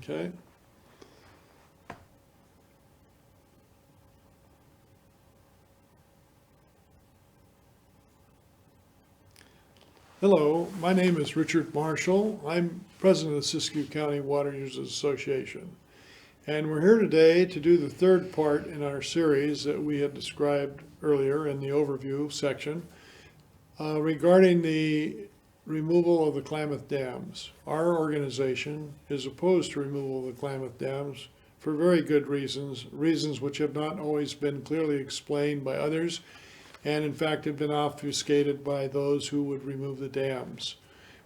Okay. Hello, my name is Richard Marshall. I'm president of the Siskiyou County Water Users Association. And we're here today to do the third part in our series that we had described earlier in the overview section regarding the removal of the Klamath Dams. Our organization is opposed to removal of the Klamath Dams for very good reasons, reasons which have not always been clearly explained by others, and in fact have been obfuscated by those who would remove the dams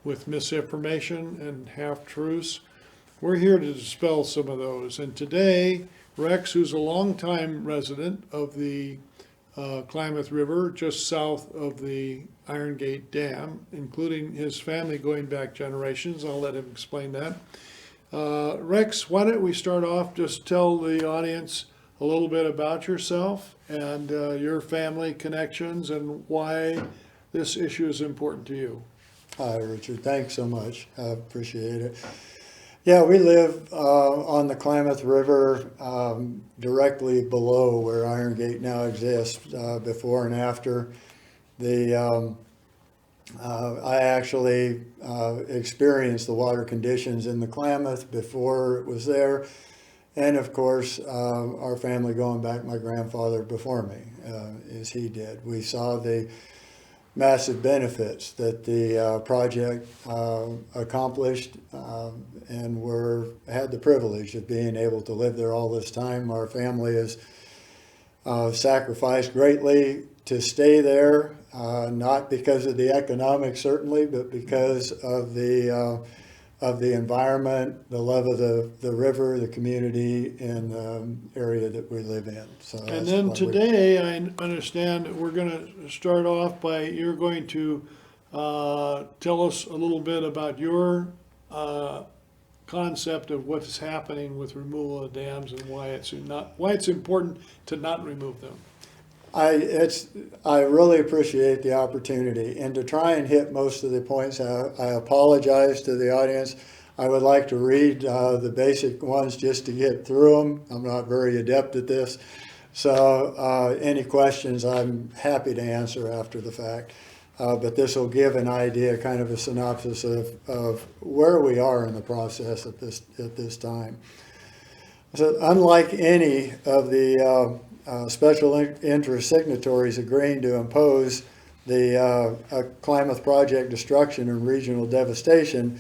with misinformation and half-truths. We're here to dispel some of those. And today, Rex, who's a longtime resident of the Klamath River, just south of the Iron Gate Dam, including his family going back generations, I'll let him explain that. Rex, why don't we start off, just tell the audience a little bit about yourself and your family connections and why this issue is important to you. Hi, Richard. Thanks so much. I appreciate it. Yeah, we live on the Klamath River, directly below where Iron Gate now exists, before and after. I actually experienced the water conditions in the Klamath before it was there. And of course, our family going back, my grandfather before me, as he did. We saw the massive benefits that the project accomplished, and had the privilege of being able to live there all this time. Our family has sacrificed greatly to stay there, not because of the economics certainly, but because of the environment, the love of the river, the community, and the area that we live in. So and then today, I understand that we're going to start off by, you're going to tell us a little bit about your concept of what's happening with removal of dams and why it's important to not remove them. I really appreciate the opportunity, and to try and hit most of the points, I apologize to the audience. I would like to read the basic ones just to get through them. I'm not very adept at this, so any questions I'm happy to answer after the fact. But this will give an idea, kind of a synopsis of where we are in the process at this time. So unlike any of the special interest signatories agreeing to impose the Klamath project destruction and regional devastation,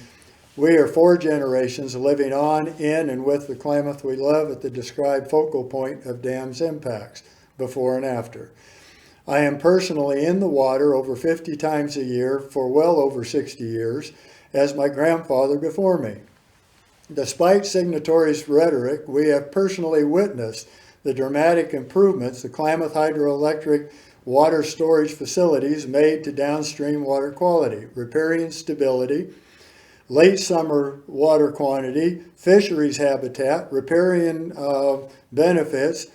we are 4 generations living on, in, and with the Klamath we love at the described focal point of dams impacts, before and after. I am personally in the water over 50 times a year for well over 60 years, as my grandfather before me. Despite signatories' rhetoric, we have personally witnessed the dramatic improvements the Klamath hydroelectric water storage facilities made to downstream water quality, riparian stability, late summer water quantity, fisheries habitat, riparian benefits,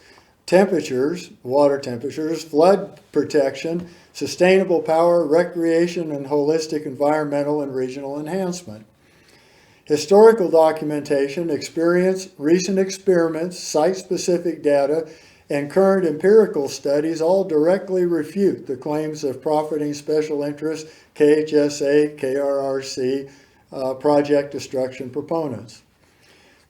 temperatures, water temperatures, flood protection, sustainable power, recreation, and holistic environmental and regional enhancement. Historical documentation, experience, recent experiments, site-specific data, and current empirical studies all directly refute the claims of profiting special interest, KHSA, KRRC, project destruction proponents.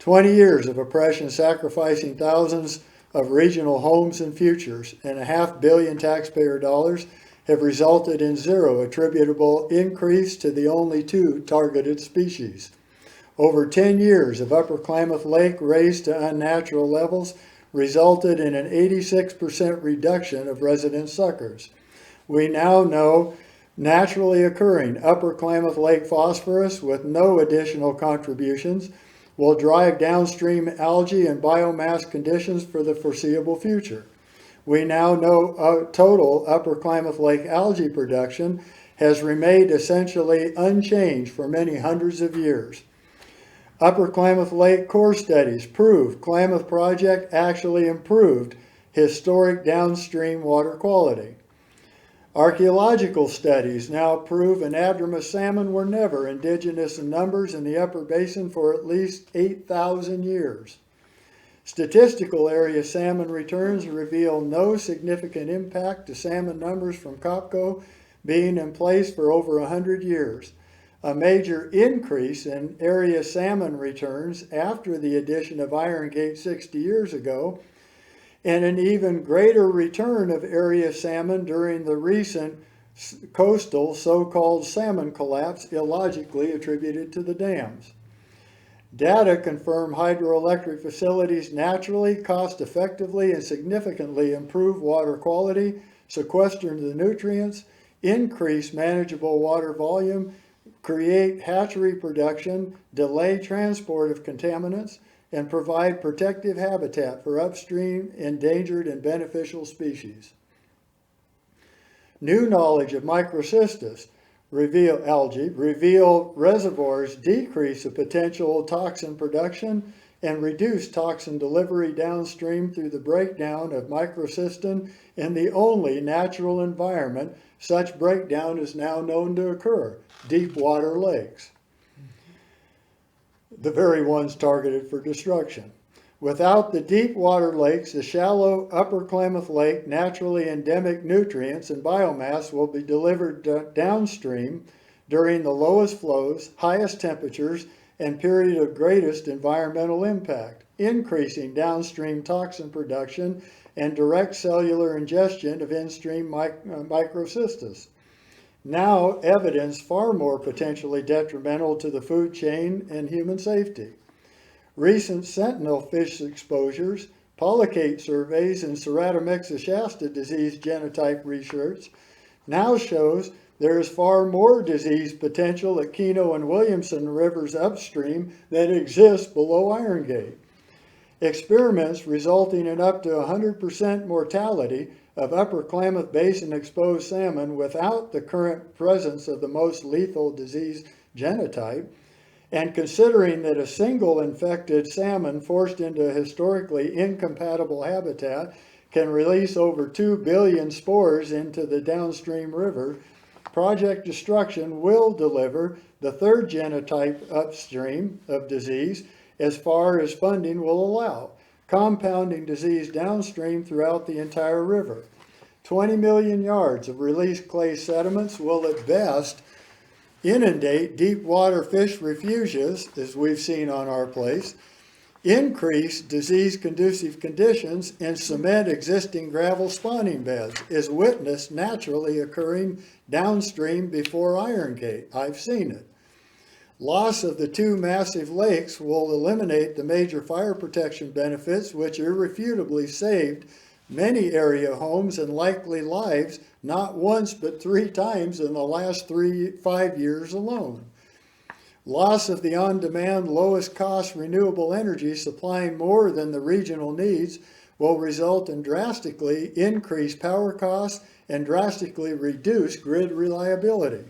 20 years of oppression sacrificing thousands of regional homes and futures and $500 million taxpayer dollars have resulted in 0 attributable increase to the only 2 targeted species. Over 10 years of Upper Klamath Lake raised to unnatural levels resulted in an 86% reduction of resident suckers. We now know naturally occurring Upper Klamath Lake phosphorus with no additional contributions will drive downstream algae and biomass conditions for the foreseeable future. We now know total Upper Klamath Lake algae production has remained essentially unchanged for many hundreds of years. Upper Klamath Lake core studies prove Klamath project actually improved historic downstream water quality. Archaeological studies now prove anadromous salmon were never indigenous in numbers in the upper basin for at least 8,000 years. Statistical area salmon returns reveal no significant impact to salmon numbers from COPCO being in place for over 100 years. A major increase in area salmon returns after the addition of Iron Gate 60 years ago, and an even greater return of area salmon during the recent coastal so-called salmon collapse illogically attributed to the dams. Data confirm hydroelectric facilities naturally, cost-effectively, and significantly improve water quality, sequester the nutrients, increase manageable water volume, create hatchery production, delay transport of contaminants, and provide protective habitat for upstream endangered and beneficial species. New knowledge of microcystis reveal reservoirs decrease the potential toxin production and reduce toxin delivery downstream through the breakdown of microcystin in the only natural environment such breakdown is now known to occur, deep water lakes, the very ones targeted for destruction. Without the deep water lakes, the shallow upper Klamath Lake naturally endemic nutrients and biomass will be delivered downstream during the lowest flows, highest temperatures, and period of greatest environmental impact, increasing downstream toxin production and direct cellular ingestion of in-stream microcystis. Now evidence far more potentially detrimental to the food chain and human safety. Recent sentinel fish exposures, polychaete surveys, and Ceratomyxa shasta disease genotype research now shows there is far more disease potential at Keno and Williamson rivers upstream than exists below Iron Gate. Experiments resulting in up to 100% mortality of upper Klamath Basin exposed salmon without the current presence of the most lethal disease genotype, and considering that a single infected salmon forced into a historically incompatible habitat can release over 2 billion spores into the downstream river, Project Destruction will deliver the third genotype upstream of disease as far as funding will allow, compounding disease downstream throughout the entire river. 20 million yards of released clay sediments will at best inundate deep water fish refuges, as we've seen on our place, increase disease-conducive conditions, and cement existing gravel spawning beds, as witnessed naturally occurring downstream before Iron Gate. I've seen it. Loss of the two massive lakes will eliminate the major fire protection benefits which irrefutably saved many area homes and likely lives not once but 3 times in the last 5 years alone. Loss of the on-demand, lowest-cost renewable energy supplying more than the regional needs will result in drastically increased power costs and drastically reduced grid reliability.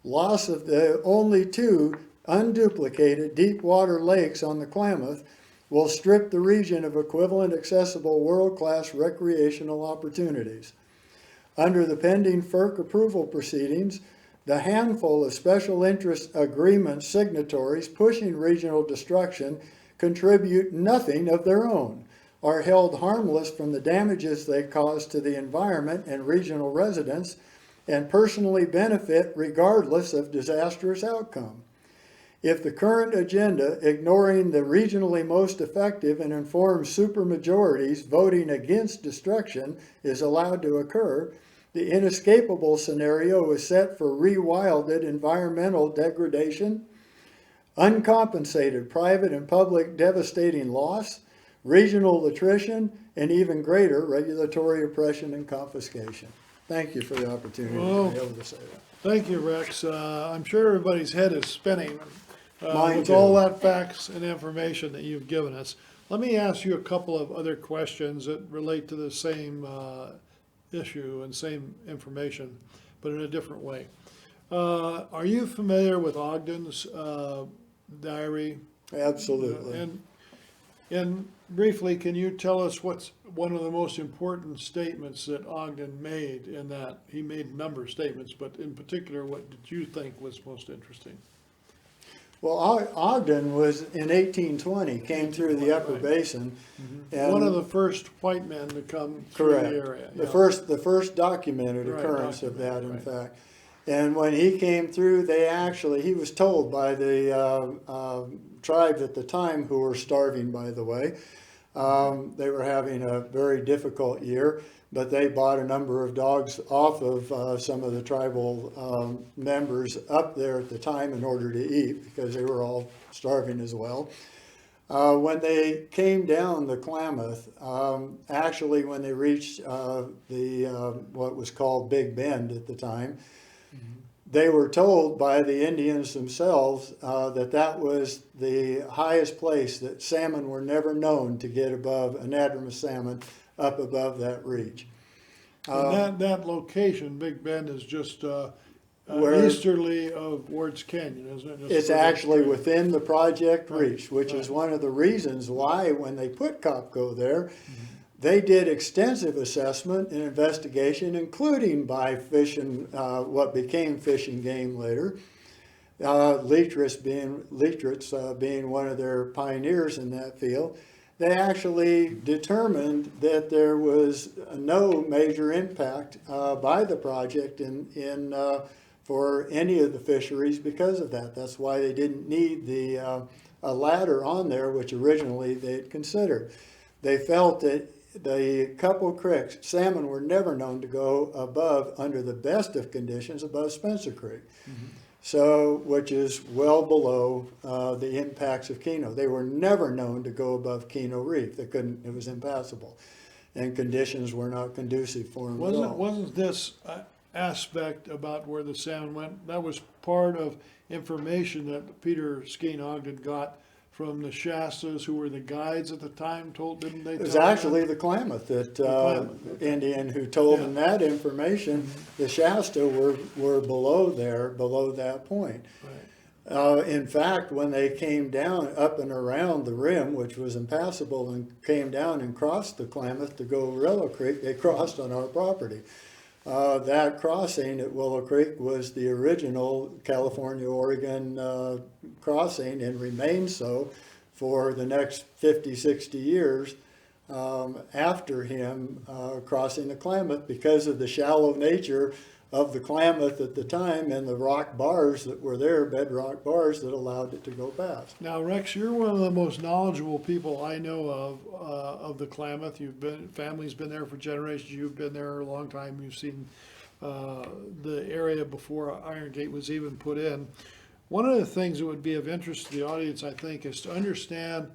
Loss of the only 2 unduplicated deep water lakes on the Klamath will strip the region of equivalent accessible world-class recreational opportunities. Under the pending FERC approval proceedings, the handful of special interest agreement signatories pushing regional destruction contribute nothing of their own, are held harmless from the damages they cause to the environment and regional residents, and personally benefit regardless of disastrous outcome. If the current agenda, ignoring the regionally most effective and informed supermajorities voting against destruction, is allowed to occur, the inescapable scenario is set for rewilded environmental degradation, uncompensated private and public devastating loss, regional attrition, and even greater regulatory oppression and confiscation. Thank you for the opportunity to be able to say that. Thank you, Rex. I'm sure everybody's head is spinning Mine with too. all that facts and information that you've given us. Let me ask you a couple of other questions that relate to the same issue and same information, but in a different way. Are you familiar with Ogden's diary? Absolutely. And And briefly, can you tell us what's one of the most important statements that Ogden made in that? He made a number of statements, but in particular, what did you think was most interesting? Well, Ogden was in 1820, came through the upper Right. basin. And One of the first white men to come through correct. the area. The yeah. first documented Right, occurrence of that, in right. fact. And when he came through, he was told by the tribes at the time, who were starving, by the way. They were having a very difficult year, but they bought a number of dogs off of some of the tribal members up there at the time in order to eat, because they were all starving as well. When they came down the Klamath, actually when they reached what was called Big Bend at the time, they were told by the Indians themselves that was the highest place, that salmon were never known to get above, anadromous salmon, up above that reach. And that location, Big Bend, is just Where- easterly of Ward's Canyon, isn't it? Just It's further actually straight. within the project Right, reach, which is right. one of the reasons why, when they put COPCO there, they did extensive assessment and investigation, including by Fish and what became Fish and Game later. Leitritz being one of their pioneers in that field. They actually determined that there was no major impact by the project for any of the fisheries because of that. That's why they didn't need a ladder on there, which originally they had considered. They felt that the couple creeks, salmon were never known to go above, under the best of conditions, above Spencer Creek. So, which is well below the impacts of Keno. They were never known to go above Keno Reef. They couldn't, it was impassable. And conditions were not conducive for them at all. Wasn't this aspect about where the salmon went, that was part of information that Peter Skene Ogden got from the Shastas, who were the guides at the time, didn't they? It was tell them actually that? the Klamath Klamath, okay. Indian who told Yeah. them that information. The Shasta were below that point. Right. In fact, when they came down up and around the rim, which was impassable, and came down and crossed the Klamath to go Willow Creek, they crossed on our property. That crossing at Willow Creek was the original California-Oregon crossing, and remained so for the next 50, 60 years after him crossing the Klamath, because of the shallow nature of the Klamath at the time and the rock bars that were there, bedrock bars that allowed it to go past. Now, Rex, you're one of the most knowledgeable people I know of the Klamath. Family's been there for generations. You've been there a long time. You've seen the area before Iron Gate was even put in. One of the things that would be of interest to the audience, I think, is to understand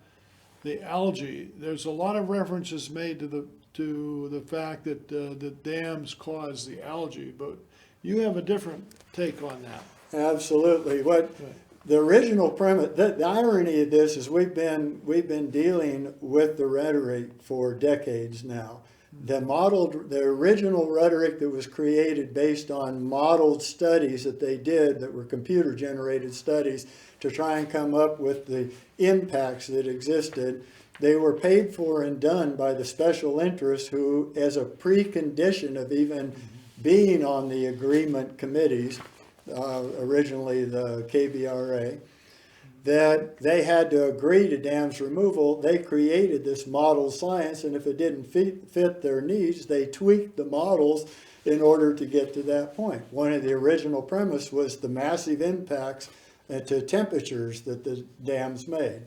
the algae. There's a lot of references made to the fact that the dams cause the algae, but you have a different take on that. Absolutely. The original premise, the irony of this is we've been dealing with the rhetoric for decades now. The original rhetoric that was created based on modeled studies that they did, that were computer generated studies to try and come up with the impacts that existed, they were paid for and done by the special interests who, as a precondition of even being on the agreement committees, originally the KBRA, that they had to agree to dams removal. They created this model science, and if it didn't fit their needs, they tweaked the models in order to get to that point. One of the original premise was the massive impacts to temperatures that the dams made.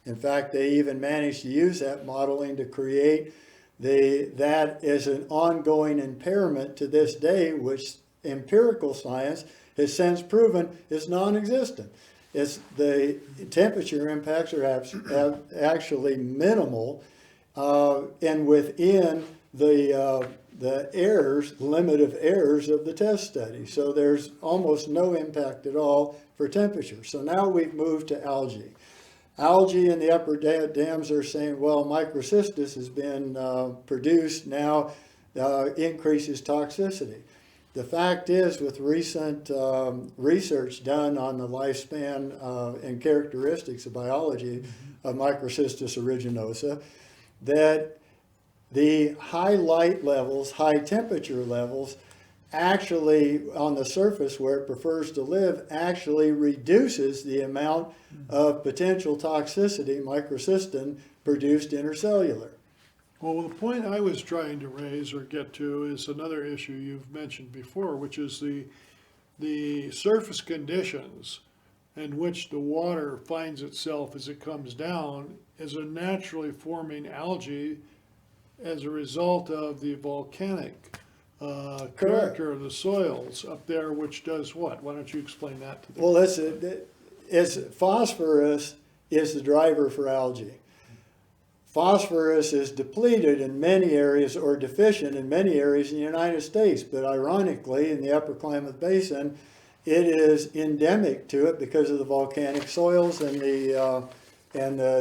In fact, they even managed to use that modeling to create that as an ongoing impairment to this day, which empirical science has since proven is non-existent. The temperature impacts are actually minimal, and within the limit of errors of the test study. So there's almost no impact at all for temperature. So now we've moved to algae. Algae in the upper dams are saying, well, microcystis has been produced, now increases toxicity. The fact is, with recent research done on the lifespan and characteristics of biology of Microcystis aeruginosa, that the high light levels, high temperature levels, actually on the surface where it prefers to live actually reduces the amount of potential toxicity microcystin produced intercellular. Well, the point I was trying to raise or get to is another issue you've mentioned before, which is the surface conditions in which the water finds itself as it comes down is a naturally forming algae as a result of the volcanic character of the soils up there, which does what? Why don't you explain that to them? Well, phosphorus is the driver for algae. Phosphorus is depleted in many areas or deficient in many areas in the United States, but ironically, in the Upper Klamath Basin, it is endemic to it because of the volcanic soils and the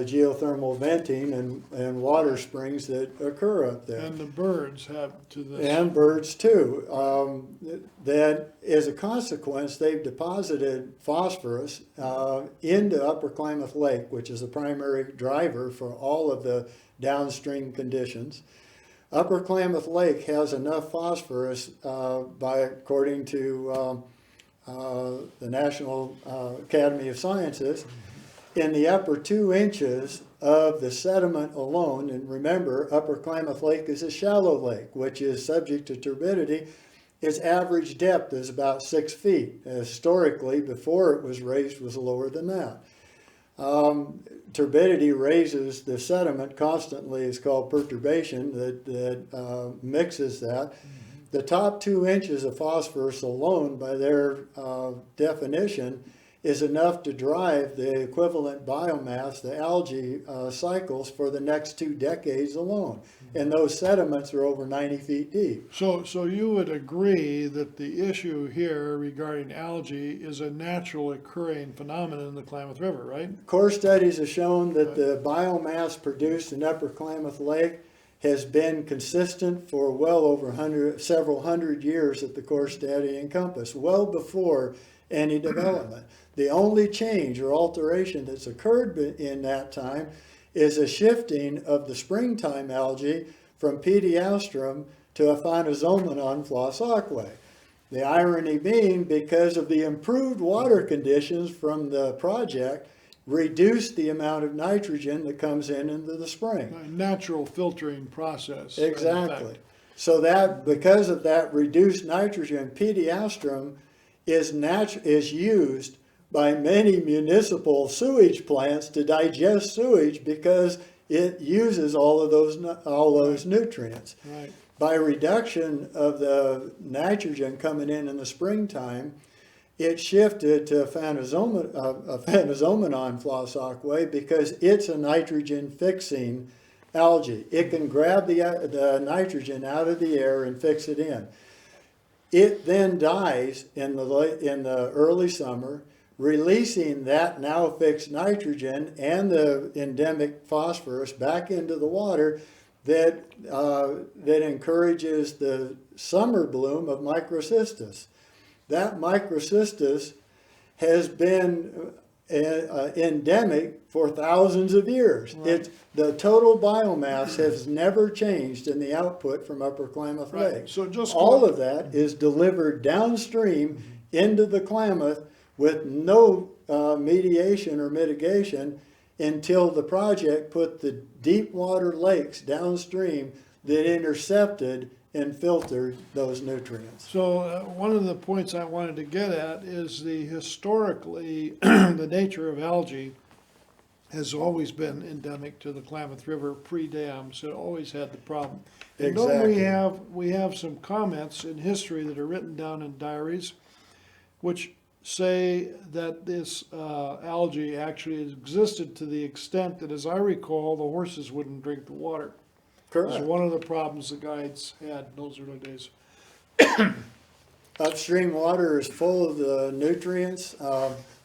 geothermal venting and water springs that occur up there. And the birds have to this. And birds too. That as a consequence, they've deposited phosphorus into Upper Klamath Lake, which is the primary driver for all of the downstream conditions. Upper Klamath Lake has enough phosphorus, according to the National Academy of Sciences, in the upper 2 inches of the sediment alone. And remember, Upper Klamath Lake is a shallow lake, which is subject to turbidity. Its average depth is about 6 feet. Historically, before it was raised, was lower than that. Turbidity raises the sediment constantly. It's called perturbation that mixes that. The top 2 inches of phosphorus alone, by their definition, is enough to drive the equivalent biomass, the algae cycles, for the next 2 decades alone. And those sediments are over 90 feet deep. So you would agree that the issue here regarding algae is a natural occurring phenomenon in the Klamath River, right? Core studies have shown that the biomass produced in Upper Klamath Lake has been consistent for well over several hundred years at the core study encompass, well before any development. The only change or alteration that's occurred in that time is a shifting of the springtime algae from Pediastrum to Aphanizomenon flossaqua. The irony being, because of the improved water conditions from the project, reduced the amount of nitrogen that comes into the spring. A natural filtering process. Exactly. So that because of that reduced nitrogen, Pediastrum is used by many municipal sewage plants to digest sewage because it uses all those nutrients. Right. By reduction of the nitrogen coming in the springtime, it shifted to Aphanizomenon flossaqua because it's a nitrogen fixing algae. It can grab the nitrogen out of the air and fix it in. It then dies in the early summer, releasing that now fixed nitrogen and the endemic phosphorus back into the water that encourages the summer bloom of Microcystis. That Microcystis has been endemic for thousands of years. Right. The total biomass has never changed in the output from Upper Klamath Lake. Right. So just all of that is delivered downstream into the Klamath with no mediation or mitigation until the project put the deep water lakes downstream that intercepted and filtered those nutrients. So one of the points I wanted to get at is historically the nature of algae has always been endemic to the Klamath River pre-dams. It always had the problem. And Exactly. don't we have some comments in history that are written down in diaries which say that this algae actually existed to the extent that, as I recall, the horses wouldn't drink the water. Correct. It's one of the problems the guides had in those early days. Upstream water is full of the nutrients.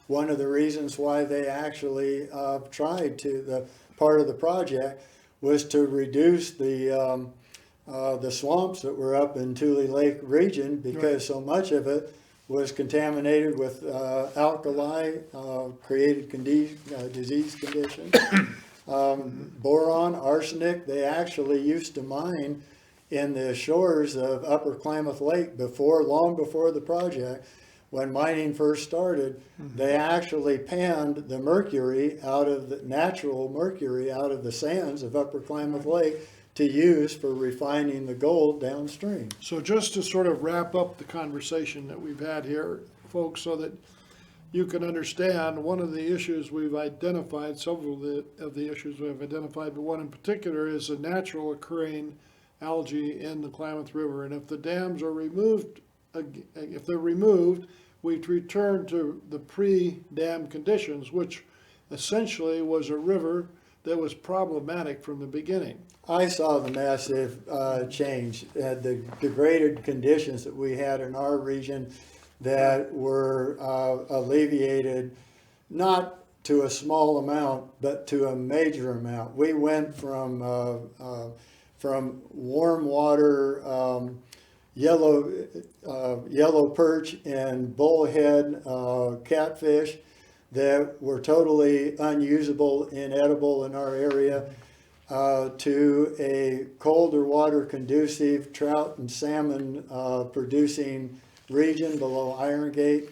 One of the reasons why they actually tried to, the part of the project was to reduce the swamps that were up in Tule Lake region because so much of it was contaminated with alkali, created disease conditions. boron, arsenic. They actually used to mine in the shores of Upper Klamath Lake long before the project. When mining first started, they actually panned the mercury natural mercury out of the sands of Upper Klamath Lake to use for refining the gold downstream. So just to sort of wrap up the conversation that we've had here, folks, so that you can understand, one of the issues we've identified, several of the issues we've identified, but one in particular is a natural occurring algae in the Klamath River. And if the dams are removed, if they're removed, we return to the pre-dam conditions, which essentially was a river that was problematic from the beginning. I saw the massive change, the degraded conditions that we had in our region that were alleviated, not to a small amount, but to a major amount. We went from warm water, yellow perch and bullhead catfish that were totally unusable, inedible in our area, to a colder water conducive trout and salmon producing region below Iron Gate.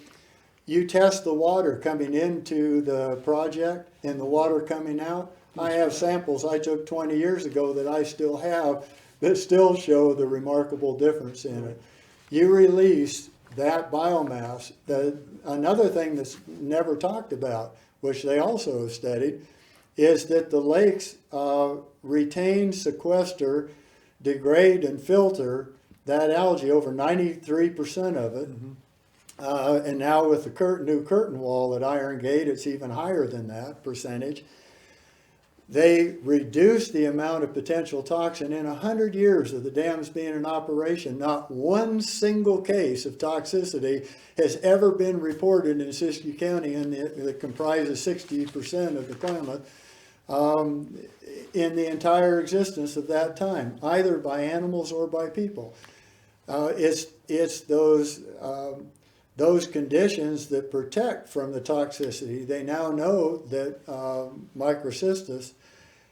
You test the water coming into the project and the water coming out. I have samples I took 20 years ago that I still have that still show the remarkable difference in it. You release that biomass. Another thing that's never talked about, which they also have studied, is that the lakes retain, sequester, degrade, and filter that algae, over 93% of it. And now with the new curtain wall at Iron Gate, it's even higher than that percentage. They reduce the amount of potential toxin. In 100 years of the dams being in operation, not one single case of toxicity has ever been reported in Siskiyou County, and that comprises 60% of the Klamath, in the entire existence of that time, either by animals or by people. It's those conditions that protect from the toxicity. They now know that Microcystis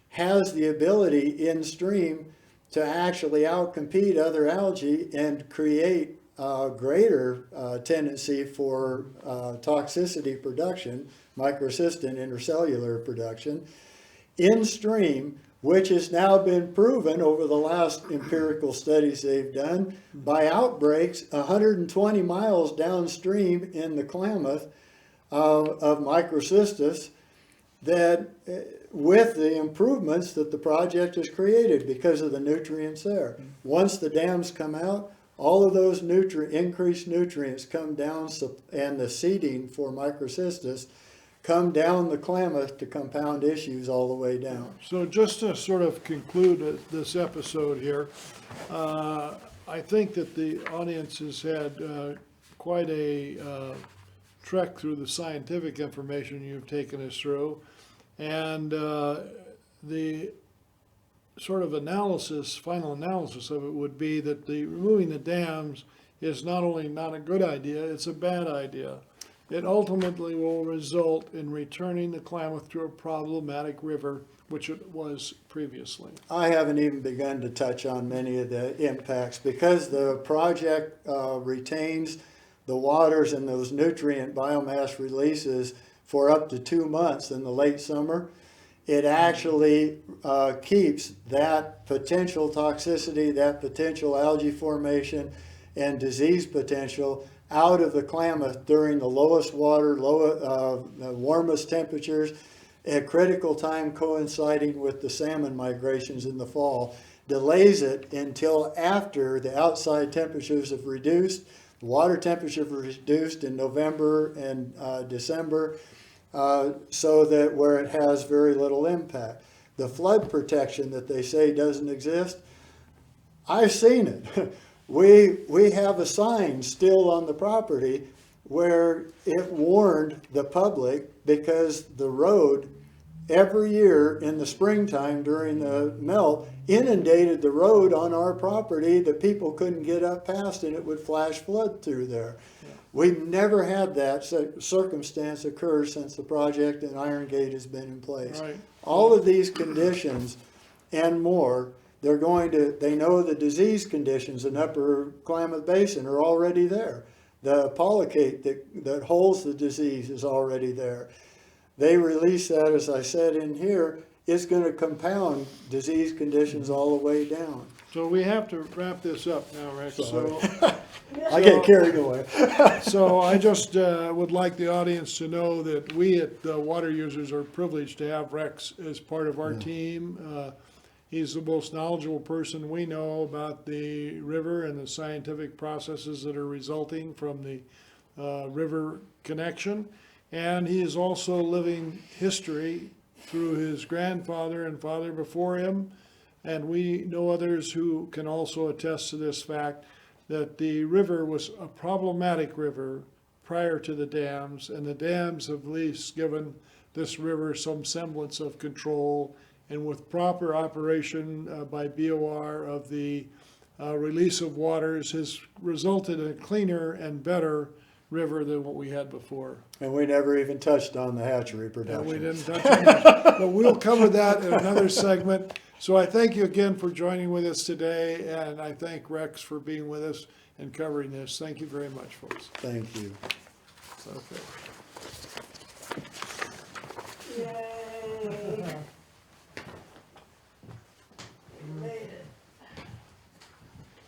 has the ability in stream to actually outcompete other algae and create greater tendency for toxicity production, microcystin intercellular production, in stream, which has now been proven over the last empirical studies they've done by outbreaks 120 miles downstream in the Klamath of Microcystis, that with the improvements that the project has created because of the nutrients there. Once the dams come out, all of those increased nutrients come down, and the seeding for Microcystis come down the Klamath to compound issues all the way down. So just to sort of conclude this episode here, I think that the audience has had quite a trek through the scientific information you've taken us through, and the sort of final analysis of it would be that removing the dams is not only not a good idea, it's a bad idea. It ultimately will result in returning the Klamath to a problematic river, which it was previously. I haven't even begun to touch on many of the impacts because the project retains the waters and those nutrient biomass releases for up to 2 months in the late summer. It actually keeps that potential toxicity, that potential algae formation and disease potential out of the Klamath during the lowest water, the warmest temperatures, at critical time coinciding with the salmon migrations in the fall. Delays it until after the outside temperatures have reduced, the water temperature reduced in November and December, so that where it has very little impact. The flood protection that they say doesn't exist, I've seen it. We have a sign still on the property where it warned the public because the road every year in the springtime during the melt inundated the road on our property that people couldn't get up past, and it would flash flood through there. Yeah. We've never had that circumstance occur since the project in Iron Gate has been in place. Right. All of these conditions and more, they know the disease conditions in Upper Klamath Basin are already there. The polycate that holds the disease is already there. They release that, as I said in here, it's going to compound disease conditions all the way down. So we have to wrap this up now, Rex. So, I get carried away. so I just would like the audience to know that we at Water Users are privileged to have Rex as part of our team. He's the most knowledgeable person we know about the river and the scientific processes that are resulting from the river connection. And he is also living history through his grandfather and father before him. And we know others who can also attest to this fact, that the river was a problematic river prior to the dams, and the dams have at least given this river some semblance of control, and with proper operation by BOR of the release of waters has resulted in a cleaner and better river than what we had before. And we never even touched on the hatchery production. And we didn't touch on that, but we'll cover that in another segment. So I thank you again for joining with us today, and I thank Rex for being with us and covering this. Thank you very much, folks. Thank you. Okay. Yay.